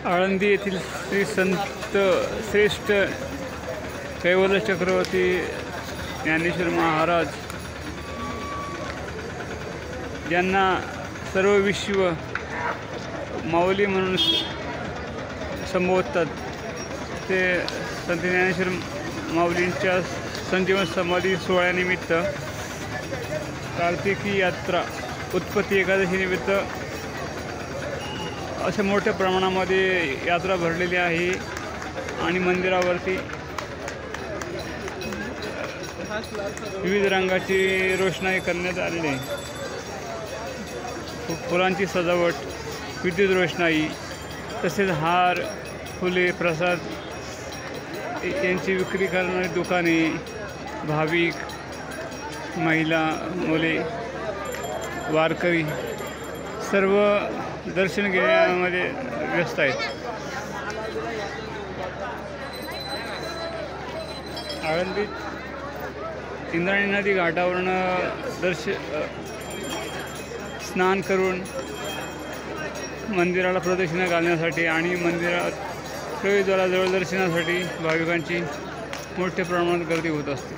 आळंदी येथील श्री संत श्रेष्ठ कैवल्य चक्रवर्ती ज्ञानेश्वर महाराज ज्यांना सर्व विश्व माऊली म्हणून संबोधतात, ते संत ज्ञानेश्वर माऊलींच्या संजीवन समाधी सोहळ्यानिमित्त कार्तिकी यात्रा उत्पत्ती एकादशी निमित्त अशा मोठ्या प्रमाणामध्ये यात्रा भरलेली आहे आणि मंदिरावरती विविध रंगाची रोषणाई करण्यात आलेली आहे. फुलांची सजावट, विद्युत रोषणाई, तसेच हार, फुले, प्रसाद यांची विक्री करणारी दुकाने, भाविक, महिला, मुले, वारकरी सर्व दर्शन घेण्यामध्ये व्यस्त आहेत. आळंदीत इंद्रायणी नदी घाटावरून स्नान करून मंदिराला प्रदक्षिणा घालण्यासाठी आणि मंदिरात प्रवेशद्वाराजवळ दर्शनासाठी भाविकांची मोठ्या प्रमाणात गर्दी होत असते.